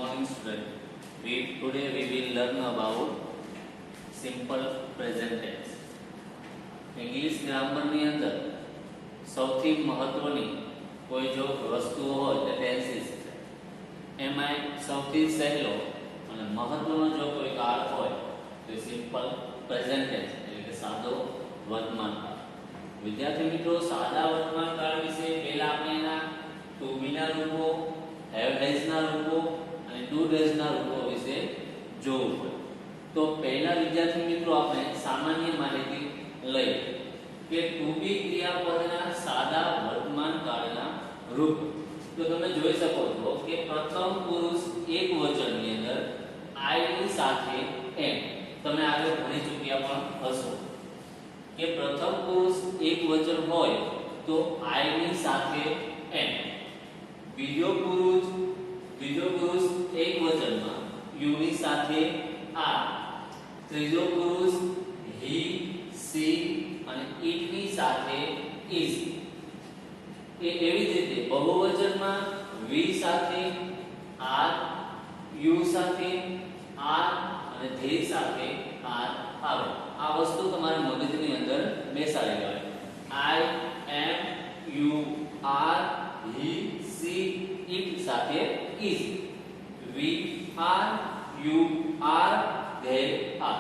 morning student. Today we will learn about simple present tense. English grammar ની અંદર સૌથી મહત્વની કોઈ જો વસ્તુ હોય તે ટેન્સીસ છે. એમાં સૌથી સહેલો અને મહત્વનો જો કોઈ કાળ હોય તો સિમ્પલ પ્રેઝન્ટ ટેન્સ એટલે કે સાદો વર્તમાન કાળ. વિદ્યાર્થી મિત્રો, સાદા વર્તમાન કાળ વિશે પહેલા આપણે એના ટુ બી ના રૂપો, હેવ હેઝ ના રૂપો અને ડુ ડઝ ના રૂપો વિશે જોવું પડે. તો પહેલા વિદ્યાર્થી મિત્રો આપણે સામાન્ય માહિતી લઈએ કે ટુ બી ક્રિયાપદના સાદા વર્તમાન કાળના રૂપ. તો તમે જોઈ શકો છો કે પ્રથમ પુરુષ એકવચનની અંદર આઈ ની સાથે એમ. તમે આગળ ભણી ચૂક્યા પણ હશો કે પ્રથમ પુરુષ એકવચન હોય તો આઈ ની સાથે એમ. બીજો પુરુષ એકવચનમાં યુ ની સાથે આ. ત્રીજો પુરુષ હી, સી અને ઇટ ની સાથે ઇઝ. એવી જ રીતે બહુવચનમાં વી સાથે આર, યુ સાથે આર અને ધે સાથે આર આવે. આ વસ્તુ તમારા મગજની અંદર બેસાડી લેવાની. I, am, you, are, he, she, it સાથે is. We are, you are, they are.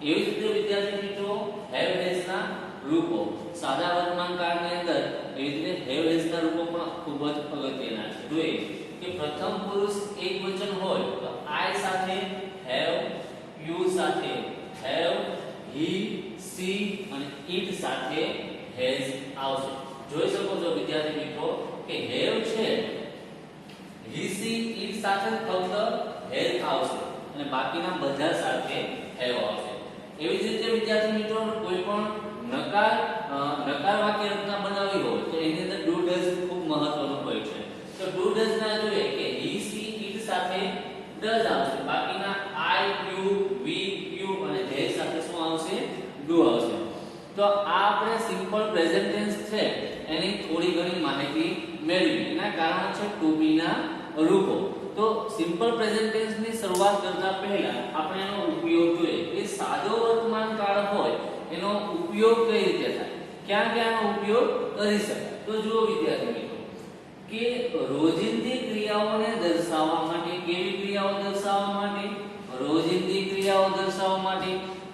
એવી જ રીતે વિદ્યાર્થી મિત્રો હેવ હેઝ ના રૂપો સાદા વર્તમાન કાળની અંદર એવી રીતે હેવ હેઝ ના રૂપો પણ ખૂબ જ અગત્યના છે. જોઈએ કે પ્રથમ પુરુષ એકવચન હોય તો આઈ સાથે હેવ, યુ સાથે હેવ, હી, સી અને ઇટ સાથે હેઝ આવશે. જોઈ શકો છો વિદ્યાર્થી મિત્રો કે હેવ છે, હી, સી, ઇટ સાથે ફક્ત હેઝ આવશે અને બાકીના બધા સાથે હેવ આવશે. એવી જ રીતે વિદ્યાર્થી મિત્રો કોઈ પણ નકાર વાક્ય રચના બનાવી હોય તો એની અંદર ડુ ડઝ ખૂબ મહત્વનું હોય છે. તો ડુ ડઝ ના જોઈએ કે હી, સી, ઇટ સાથે ડઝ આવશે, બાકીના આઈ, યુ, વી, યુ અને ધે સાથે શું આવશે? ડુ આવશે. તો આ આપણે સિમ્પલ પ્રેઝન્ટ ટેન્સ છે એની થોડી ઘણી માહિતી મેળવી. એના કારણ છે ટુ બી ના રૂપો. તો સિમ્પલ પ્રેઝન્ટ ટેન્સ ની શરૂઆત કરતા પહેલા આપણે એનો ઉપયોગ જોઈએ કે સાદો વર્તમાન કાળ હોય એનો ઉપયોગ કઈ રીતે થાય, ક્યાં ક્યાંનો ઉપયોગ કરી શકાય. તો જુઓ વિદ્યાર્થી મિત્રો કે રોજિંદી ક્રિયાઓને દર્શાવવા માટે, કેવી ક્રિયાઓ દર્શાવવા માટે? રોજિંદી ક્રિયાઓ દર્શાવવા માટે,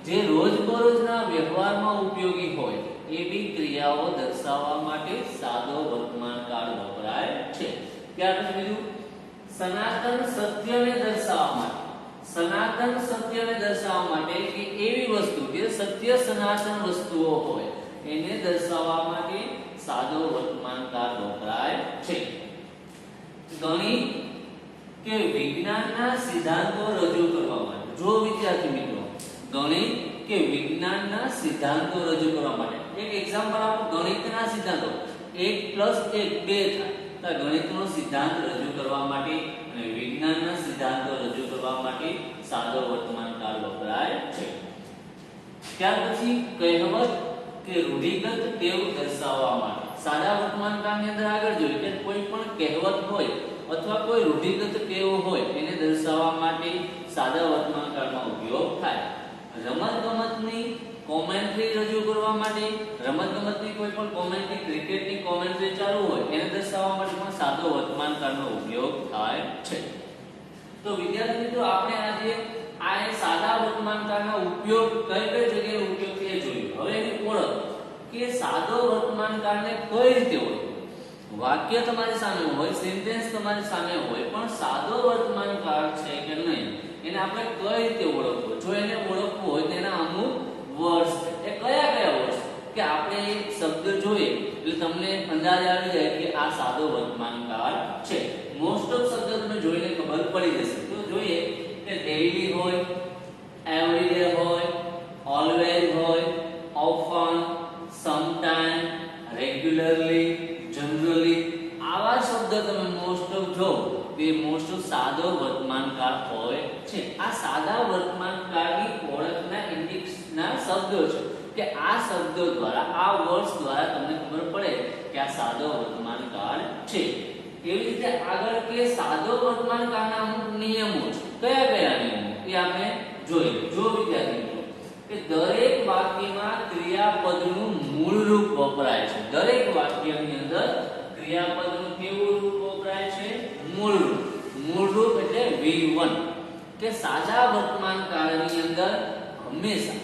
જે રોજબરોજના વ્યવહારમાં ઉપયોગી હોય એવી ક્રિયાઓ દર્શાવવા માટે સાદો વર્તમાન કાળ વપરાય છે. ત્યાર પછી બીજું સનાતન સત્યને દર્શાવવા માટે. સનાતન સત્યને દર્શાવવા માટે કે એવી વસ્તુ કે સત્ય સનાતન વસ્તુઓ હોય એને દર્શાવવા માટે સાદો વર્તમાન કાળ વપરાય છે. ગણિત કે વિજ્ઞાનના સિદ્ધાંતો રજૂ કરવા માટે. જો વિદ્યાર્થી મિત્રો ગણિત કે વિજ્ઞાનના સિદ્ધાંતો રજૂ કરવા માટે એક એક્ઝામ્પલ આપો. ગણિતના સિદ્ધાંતો 1 + 1 2 થાય તો ગણિતનો સિદ્ધાંત રજૂ કરવા માટે અને વિજ્ઞાનના સિદ્ધાંતો રજૂ કરવા માટે સાદો વર્તમાન કાળ વપરાય છે. ત્યાર પછી કહેવત કે રૂઢિગત ટેવ દર્શાવવા માટે. સાદા વર્તમાન કાળની અંદર આગળ જોઈએ કે કોઈ પણ કહેવત હોય અથવા કોઈ રૂઢિગત ટેવ હોય એને દર્શાવવા માટે સાદા વર્તમાન કાળમાં ઉપયોગ થાય. રમતગમતની કોમેન્ટ્રી રજૂ કરવા માટે, રમતગમતની કોઈ પણ કોમેન્ટ્રી, ક્રિકેટની કોમેન્ટ્રી ચાલુ હોય એને દર્શાવવા માટે પણ સાદો વર્તમાન કાળનો ઉપયોગ થાય છે. તો વિદ્યાર્થી મિત્રો આપણે આજે આ સાદા વર્તમાન કાળનો ઉપયોગ કઈ જગ્યાએ ઉપયોગ થાય જોયું. હવે એની ઓળખ કે સાદો વર્તમાન કાળને કઈ રીતે ઓળખવું. વાક્ય તમારી સામે હોય, સેન્ટેન્સ તમારી સામે હોય, પણ સાદો વર્તમાન કાળ છે કે નહીં એને આપણે કઈ રીતે ઓળખવું. જો એને ઓળખવું હોય તેના અમુક વર્ડ્સ એ કયા વર્ડ્સ કે આપણે એ શબ્દ જોઈએ એટલે તમને અંદાજ આવી જાય કે આ સાદો વર્તમાન કાળ છે. મોસ્ટ ઓફ શબ્દ તમે જોઈને ખબર પડી જશે. તો જોઈએ કે ડેઈલી હોય, એવરીડે હોય, ઓલવેઝ હોય, ઓફન, સમટાઈમ, રેગ્યુલરલી, જનરલી. આવા શબ્દ તમે મોસ્ટ ઓફ જો તે મોસ્ટ ઓફ સાદો વર્તમાન કાળ હોય છે. આ સાદા વર્તમાન કાળની ઓળખના ઇન્ડિકેશનના શબ્દો છે કે આ શબ્દો દ્વારા, આ વર્ડ્સ દ્વારા તમને ખબર પડે કે આ સાદો વર્તમાન કાળ છે. એવી રીતે આગળ કે સાદો વર્તમાન કાળના અમુક નિયમો છે. કયા કયા નિયમો એ આપણે જોઈએ. જો વિદ્યાર્થી મિત્રો કે દરેક વાક્યમાં ક્રિયાપદનું મૂળ રૂપ વપરાય છે. દરેક વાક્યની અંદર ક્રિયાપદનું કેવું રૂપ વપરાય છે? મૂળ રૂપ. મૂળ રૂપ એટલે V1 કે સાદા વર્તમાન કાળની અંદર હંમેશા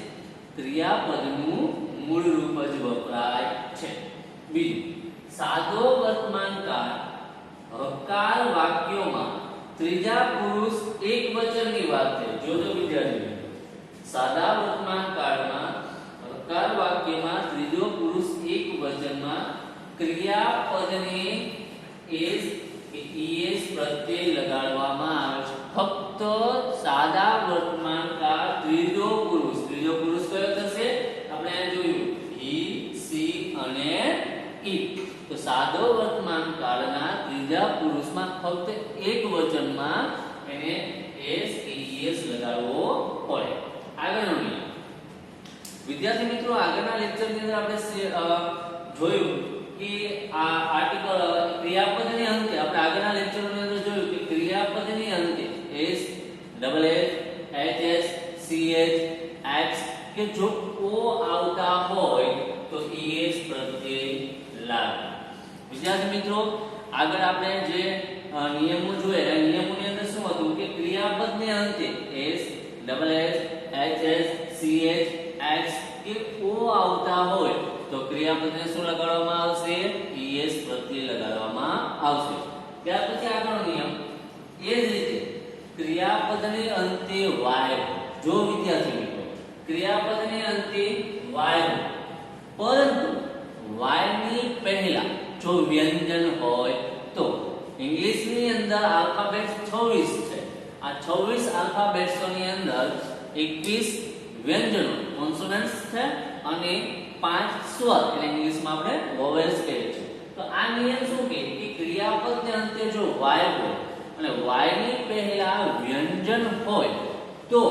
ક્રિયાપદનું મૂળ રૂપ જ વપરાય છે. બીજું, સાદો વર્તમાન કાળ હકાર વાક્યોમાં ત્રીજા પુરુષ એકવચનની વાત છે. જોજો વિદ્યાર્થીઓ, સાદા વર્તમાન કાળમાં હકાર વાક્યમાં ત્રીજો પુરુષ એકવચનમાં ક્રિયાપદને એસ કે ઈએસ પ્રત્યય લગાડવામાં આવે છે. ફક્ત સાદા વર્તમાન કાળ ત્રીજો પુરુષ કયો થશે? આપણે આ જોયું હી, સી અને ઈટ. તો સાદો વર્તમાન કાળના ત્રીજા પુરુષમાં ફક્ત એક વચનમાં એને એસ કે ઈએસ લગાડવો પડે. આગળનો નિયમ વિદ્યાર્થી મિત્રો, આગળના લેક્ચરની અંદર આપણે જોયું કે આ આર્ટિકલ ક્રિયાપદની અંતે આપણે આગળના લેક્ચરની અંદર જોયું કે ક્રિયાપદની અંતે S, double S, H S, C H, x કે જો ઓ આવતા હોય તો ઈએસ પ્રત્યય લાગે. વિદ્યાર્થી મિત્રો, આગળ આપણે જે નિયમો જોયા, એ નિયમોની અંદર શું હતું કે ક્રિયાપદને અંતે S, double S, H S, C H, x કે ઓ આવતા હોય તો ક્રિયાપદને શું લગાડવામાં આવશે? ઈએસ પ્રત્યય લગાડવામાં આવશે. ત્યાર પછી આગળનો નિયમ એ જ રીતે ક્રિયાપદને અંતે વાય. જો વિદ્યાર્થી મિત્રો, ક્રિયાપદને અંતે વાય પરંતુ વાય ની પહેલા જો વ્યંજન હોય તો ઇંગ્લિશની અંદર આલ્ફાબેટ્સ 26 છે. આ 26 આલ્ફાબેટ્સની અંદર 21 વ્યંજનો કોન્સોનન્ટ્સ છે અને 5 સ્વર એટલે ઇંગ્લિશમાં આપણે વોવેલ્સ કહીએ છીએ. તો આ નિયમ શું કહે કે ક્રિયાપદને અંતે જો વાય હોય અને વાય ની પહેલા વ્યંજન હોય તો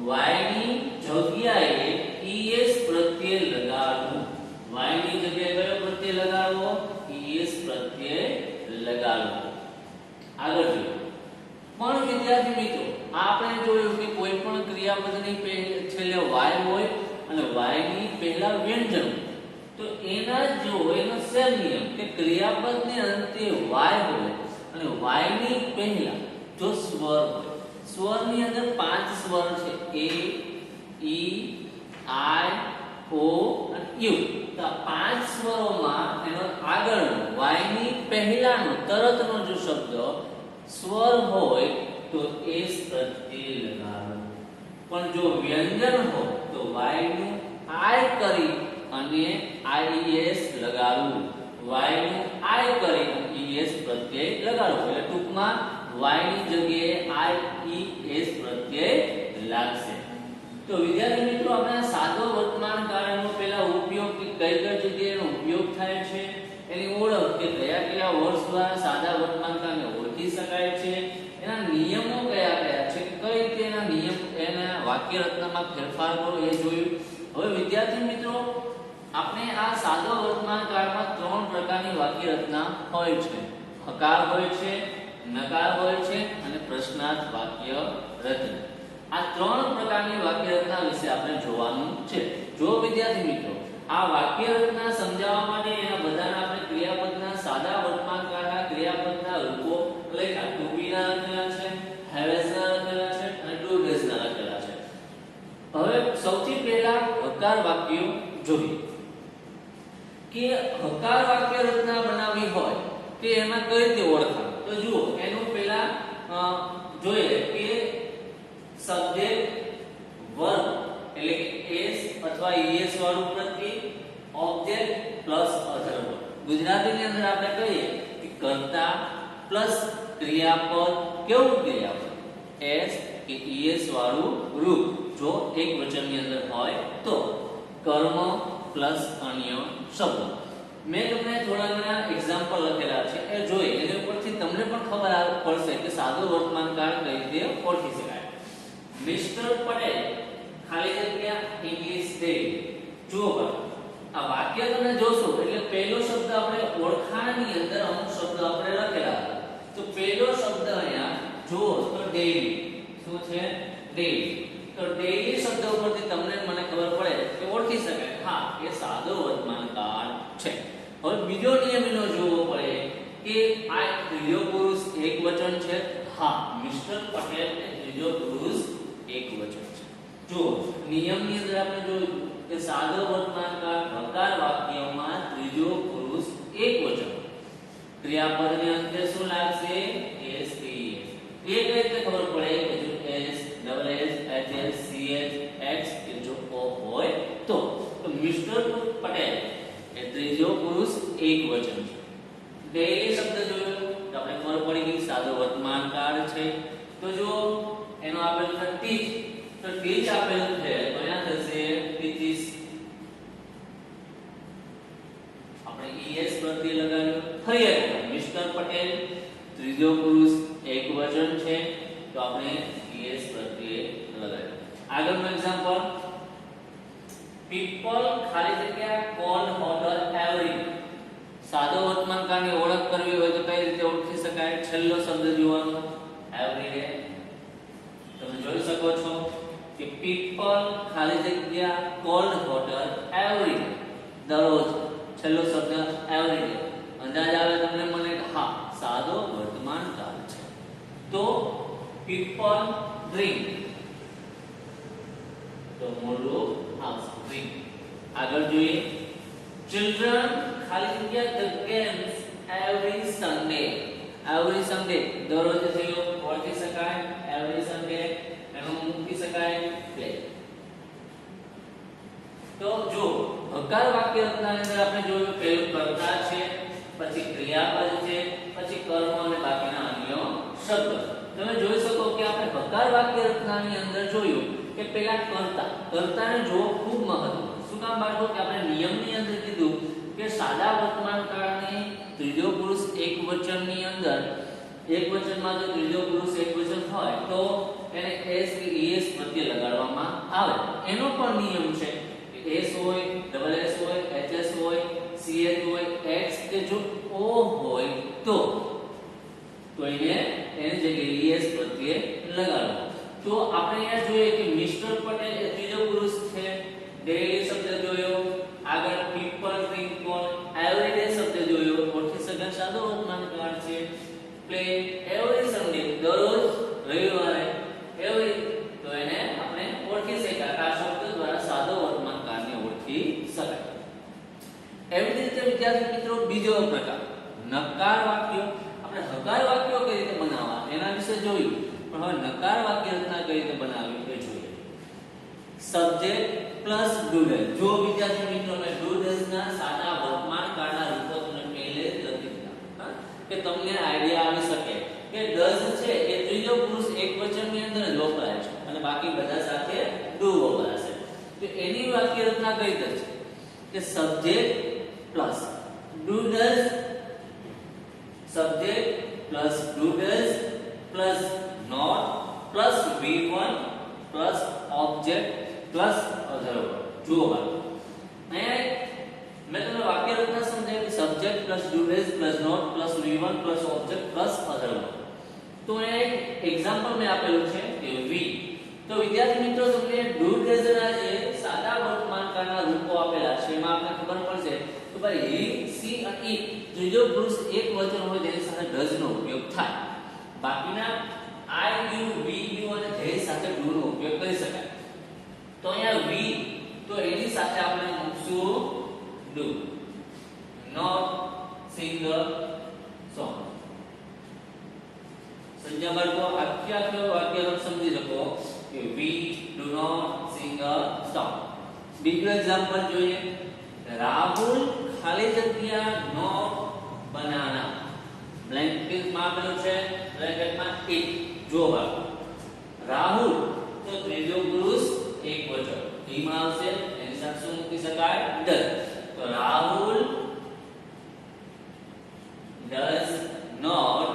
વાય ની જગ્યાએ ઈએસ પ્રત્યય લગાડવું. વાય ની જગ્યાએ કયો પ્રત્યય લગાડવો? ઈએસ પ્રત્યય લગાડવો. આગળ જોઈએ. પણ વિદ્યાર્થી મિત્રો, આપણે જોયું કે કોઈ પણ ક્રિયાપદની છેલ્લે વાય હોય અને વાય ની પહેલા વ્યંજન તો એના જો એનો સેમ નિયમ કે ક્રિયાપદને અંતે વાય હોય અને વાય ની પહેલા જો સ્વર હોય. સ્વરની અંદર 5 સ્વર છે એ, ઈ, આઈ, ઓ અને યુ. તો આ 5 સ્વરોમાં એનો આગળનો વાય ની પહેલાનો તરતનો જો શબ્દ સ્વર હોય તો એસ પ્રત્યય લગાડો. પણ જો વ્યંજન હોય તો વાય નું આઈ કરી અને આઈએસ લગાડવું. વાય નું આઈ કરી ઈએસ પ્રત્યય લગાડવું. એટલે ટૂંકમાં વાય ની જગ્યાએ આઈઈએસ પ્રત્યય લાગશે. તો વિદ્યાર્થી મિત્રો, આપણે સાદો વર્તમાન કાળનો પહેલા ઉપયોગ કઈ જગ્યાએ એનો ઉપયોગ થાય છે, એની ઓળખ કે કયા વર્ષ દ્વારા સાદા વર્તમાન કાળને ઓળખી શકાય છે, એના નિયમો કયા છે, કઈ રીતે એના નિયમ એના વાક્ય રચનામાં ફેરફાર કરો એ જોયું. હવે વિદ્યાર્થી મિત્રો, આપણે આ સાદો વર્તમાન કાળમાં 3 પ્રકારની વાક્ય રચના હોય છે. હકાર હોય છે, નકાર હોય છે અને પ્રશ્નાર્થ વાક્ય રચના. આ 3 પ્રકારની વાક્ય રચના વિશે આપણે જોવાનું છે. જો વિદ્યાર્થી મિત્રો, આ વાક્ય રચના સમજાવવા માટે એના બધાના આપણે ક્રિયાપદના સાદા વર્તમાન કાળના ક્રિયાપદના રૂપો લખ્યા. ટુ બી ના લખેલા છે, હેઝ ના લખેલા છે અને ડુ ડઝ ના લખેલા છે. હવે સૌથી પહેલા હકાર વાક્યો જોઈએ કે હકાર વાક્ય રચના બનાવવી હોય કે એમાં કઈ રીતે ઓળખાય. તો જુઓ, એનું પહેલા જોઈએ કે સબ્જેક્ટ વર્બ એટલે કે એસ અથવા ઈએસ વાળું પ્રત્યય, ઓબ્જેક્ટ પ્લસ અધર વર્બ. ગુજરાતીની અંદર આપણે કહીએ કે કર્તા પ્લસ ક્રિયાપદ. કેવું ક્રિયાપદ? એસ કે ઈએસ વાળું રૂપ જો એક વચનની અંદર હોય તો. કર્મ પ્લસ અન્ય શબ્દ. મેં તમને થોડા ઘણા એક્ઝામ્પલ લખેલા છે, એ જોઈ એના ઉપરથી તમને પણ ખબર પડશે કે સાદો વર્તમાન કાળ કઈ રીતે ઓળખી શકાય. મિસ્ટર પટેલ ખાલી જગ્યા ઇંગ્લિશ ડે. જુઓ આ વાક્ય તમે જોશો એટલે પહેલો શબ્દ આપણે ઓળખાણની અંદર અમુક શબ્દ આપણે લખેલા તો પહેલો શબ્દ અહીંયા જો તો ડેઈલી શું છે ડેઈલી તો ડેઈલી શબ્દ ઉપરથી તમને મને ખબર પડે કે ઓળખી શકાય હા એ સાદો વર્તમાન કાળ છે હવે બીજો નિયમ એનો જોવો પડે કે આ ત્રીજો પુરુષ એકવચન છે હા મિસ્ટર પટેલ એ ત્રીજો પુરુષ એકવચન છે જો નિયમની અંદર આપણે જોયું કે સાદો વર્તમાન કાળ હકાર વાક્યમાં ત્રીજો પુરુષ એકવચન ક્રિયાપદની અંતે શું લાગશે s t s એ કઈ રીતે ખબર પડે કે જો s double s h s c h x કે જો o હોય તો મિસ્ટર પટેલ એ ત્રીજો પુરુષ એકવચન છે ડેઈલી શબ્દ જોયો તો આપણે ખબર પડી ગઈ સાદો વર્તમાન કાળ છે તો જો એનો આપેલ છે ટીચ તો ટીચ આપેલું છે તો અહીંયા થશે ટીચીસ આપણે es પ્રત્યય લગાવ્યો ફરી એકવાર મિસ્ટર પટેલ ત્રીજો પુરુષ એકવચન છે તો આપણે es પ્રત્યય લગાવ્યો આગળનું એક્ઝામ્પલ people ખાલી જગ્યા કોલ હોટર એવરી સાદો વર્તમાન કાળની ઓળખ કરવી હોય તો કઈ રીતે ઓળખી શકાય છેલ્લો શબ્દ જોવાનો એવરી ડે તમે જોઈ શકો છો કે people ખાલી જગ્યા કોલ્ડ વોટર એવરી દરરોજ છેલ્લો શબ્દ એવરી ડે અંદાજ આવે તમને મને હા સાદો વર્તમાન કાળ છે તો people drink તો મૂળરૂપ આવશે drink આગળ જોઈએ children ખાલી જગ્યા the games every sunday દરરોજ થયો ઓળખી શકાય every sunday એનું મૂકી શકાય પ્લે તો જો હકાર વાક્ય રચનાની અંદર આપણે જોયું પહેલું કર્તા છે પછી ક્રિયાપદ છે પછી કર્મ અને બાકીના અન્ય શબ્દ તમે જોઈ શકો કે આપણે હકાર વાક્ય રચનાની અંદર જોયું કે પહેલા કર્તાને જોવો ખૂબ મહત્વનું શું કામ બાળકો કે આપણે નિયમની અંદર કીધું કે સાદા વર્તમાન કાળની ત્રીજો પુરુષ એકવચનની અંદર એકવચનમાં જો ત્રીજો પુરુષ એકવચન હોય તો એને s કે es પ્રત્યય લગાડવામાં આવે એનો પણ નિયમ છે કે s હોય ડબલ s હોય hs હોય ch હોય x કે જો o હોય તો એને જગ્યાએ es પ્રત્યય લગાડવો તો આપણે અહીંયા જોઈએ કે મિસ્ટર પટેલ એ ત્રીજો પુરુષ છે ડેઈલી શબ્દ જોયો આગળ people drink કોલ એવરીડે શબ્દ જોયો ઓળખી શકાય સાદો વર્તમાન કાળ છે પ્લે એવરી સન્ડે દરરોજ રવિવારે એવરી તો એને આપણે ઓળખી શકાય આ શબ્દ દ્વારા સાદો વર્તમાન કાળને ઓળખી શકાય એવી રીતે વિદ્યાર્થી મિત્રો બીજો પ્રકાર નકાર વાક્યો આપણે હકાર વાક્યો કઈ રીતે બનાવવા એના વિશે જોયું પણ હવે નકાર વાક્ય રચના કઈ રીતે બનાવવી એ જોઈએ સબ્જેક્ટ પ્લસ ડુડલ જો વિદ્યાર્થી મિત્રો મેં ડુડલ્સ ના સાદા વર્તમાન કાળના રૂપો તમને પહેલે જ લખી દીધા કે તમને આઈડિયા આવી શકે કે ડઝ છે એ ત્રીજો પુરુષ એકવચનની અંદર જ વપરાય છે અને બાકી બધા સાથે ડુ વપરાશે તો એની વાક્ય રચના કઈ રીતે છે કે subject plus do does subject plus do does plus not plus v1 plus object plus other જુઓ બાળકો मैं तुम्हें वाक्य रचना समझाई कि subject plus do does plus not plus v1 plus object plus other तो एक एग्जांपल में આપેલું છે કે v તો વિદ્યાર્થી મિત્રો તમને ડુરેજના જે સાદા વર્તમાન કાળના રૂપો આપેલા છે એમાં આપણે ખબર પડશે કે ભાઈ he she અને it ત્રીજો પુરુષ એક વચન હોય તેની સાથે does નો ઉપયોગ થાય બાકીના I you we you અને they સાથે do નો ઉપયોગ કરી શકાય તો અહીંયા we તો એની સાથે આપણે મૂકશું do not sing the song સંજ્ઞા બાળકો આખા વાક્ય તમે સમજી શકો કે we do not sing a song બીજું એક્ઝામ્પલ જોઈએ રાહુલ ખાલી જગ્યા not banana બ્લેન્કેટ માં આપેલું છે બ્લેન્કેટમાં it જો બાળકો રાહુલ તો ત્રીજો પુરુષ એકવચન ઈ માં આવશે એની સાથે શું મૂકી શકાય does તો Rahul does not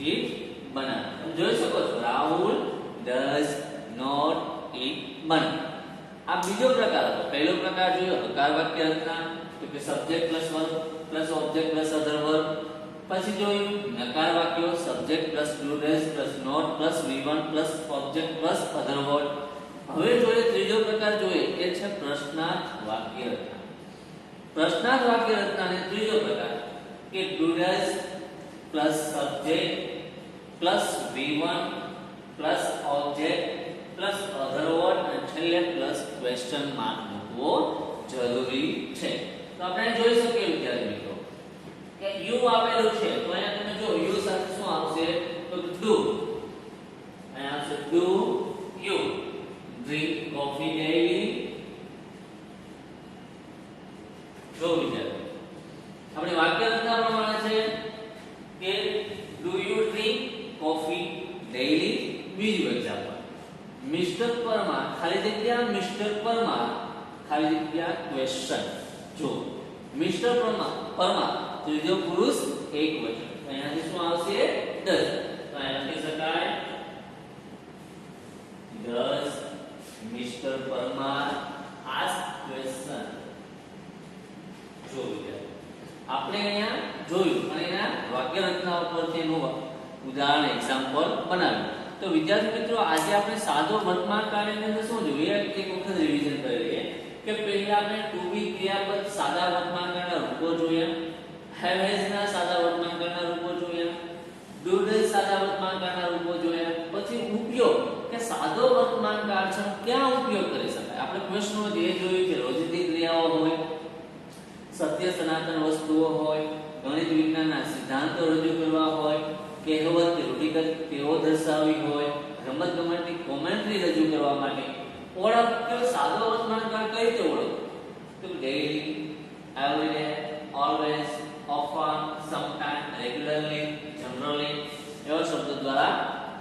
eat banana તમે જોઈ શકો છો Rahul does not eat banana આ બીજો પ્રકાર હતો. પહેલો પ્રકાર જોયો હકાર વાક્ય રચના, તો કે subject plus verb plus object plus other verb. પછી જોયું નકાર વાક્યો, subject plus do does plus not plus V1 plus object plus other word. હવે જોઈએ ત્રીજો પ્રકાર જોઈએ એ છે પ્રશ્નાર્થ વાક્ય રચના. પ્રશ્નાર્થ વાક્ય રચનાને ત્રીજો પ્રકાર કે do does plus subject plus V1 plus object plus other word અને છેલ્લે પ્લસ ક્વેશ્ચન માર્ક મૂકવો જરૂરી છે. તો આપણે જોઈ શકીએ વિદ્યાર્થી મિત્રો કે યુ આપેલું છે, તો અહીંયા તમે જો યુ સાથે શું આવશે તો ડુ. અહીંયા આવશે do you drink coffee daily. જો વિદ્યાર્થી આપણી વાક્ય રચના પ્રમાણે છે કે do you drink coffee daily. બીજું એક્ઝામ્પલ મિસ્ટર પરમાર ખાલી જગ્યા મિસ્ટર પરમાર ખાલી જગ્યા ક્વેશ્ચન. જો મિસ્ટર પરમાર ત્રીજો પુરુષ એક વચન, તો અહીંયાથી શું આવશે ડઝ. તો અહીંયા લખી શકાય does mister Parmar ask question. જો આપણે અહીંયા જોયું અને એના વાક્ય રચના ઉપરથી એનું ઉદાહરણ એક્ઝામ્પલ બનાવ્યું. તો વિદ્યાર્થી મિત્રો આજે આપણે સાદો વર્તમાન કાળની અંદર શું જોઈએ એક વખત રિવિઝન કરી લઈએ કે પહેલા આપણે ટુ બી ક્રિયાપદ સાદા વર્તમાન કાળના રૂપો જોયા, હેવ હેઝ ના સાદા વર્તમાન કાળના રૂપો જોયા, ડુ ડઝ સાદા વર્તમાન કાળના રૂપો જોયા. પછી ઉપયોગ કે સાદો વર્તમાન કાળ છે ક્યાં ઉપયોગ કરી શકાય. આપણે પ્રશ્નો જે જોયું કે રોજિંદી ક્રિયાઓ હોય, સત્ય સનાતન વસ્તુઓ હોય, ગણિત વિજ્ઞાનના સિદ્ધાંતો રજૂ કરવા હોય, કહેવત કે રૂઢિગત તેઓ દર્શાવવી હોય, રમત ગમતની કોમેન્ટ્રી રજૂ કરવા માટે ઓળખ કે સાદો વર્તમાન કાળ કઈ રીતે ઓળખ તો daily, every day, always, often, sometime, regularly, generally એવા શબ્દો દ્વારા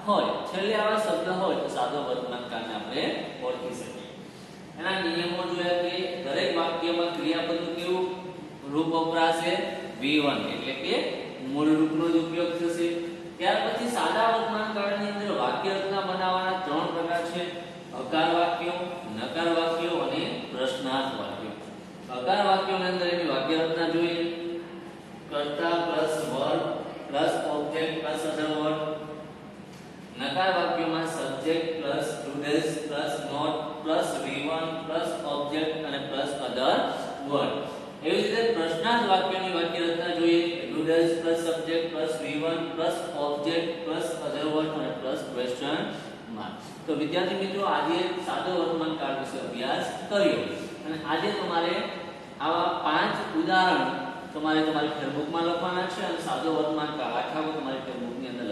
હોય. છેલ્લે આવા શબ્દ હોય તો સાદો વર્તમાન કાળને આપણે ઓળખી શકીએ. એના નિયમો જોયા કે દરેક વાક્યમાં ક્રિયાપદનું કેવું રૂપ વપરાશે V1 એટલે કે મૂળ રૂપનો જ ઉપયોગ થશે. ત્યાર પછી સાદા વર્તમાન કાળની અંદર વાક્ય રચના બનાવવાના ત્રણ પ્રકાર છે: હકાર વાક્યો, નકાર વાક્યો અને પ્રશ્નાર્થ વાક્યો. હકાર વાક્યોની અંદર એની વાક્ય રચના જોઈએ કર્તા plus verb plus object plus other word. નકાર વાક્યોમાં subject plus do does plus not plus V1 plus object અને પ્લસ અધર વર્ડ. એવી રીતે પ્રશ્નાર્થ વાક્યની વાક્ય રચના જોઈએ do does plus subject plus V1 plus object plus other word અને પ્લસ ક્વેશ્ચન માર્ક. તો વિદ્યાર્થી મિત્રો આજે સાદો વર્તમાન કાળ વિશે અભ્યાસ કર્યો અને આજે તમારે આવા 5 ઉદાહરણ તમારી ફેરબુકમાં લખવાના છે અને સાદો વર્તમાન કાળ આખા તમારી ફેરબુકની અંદર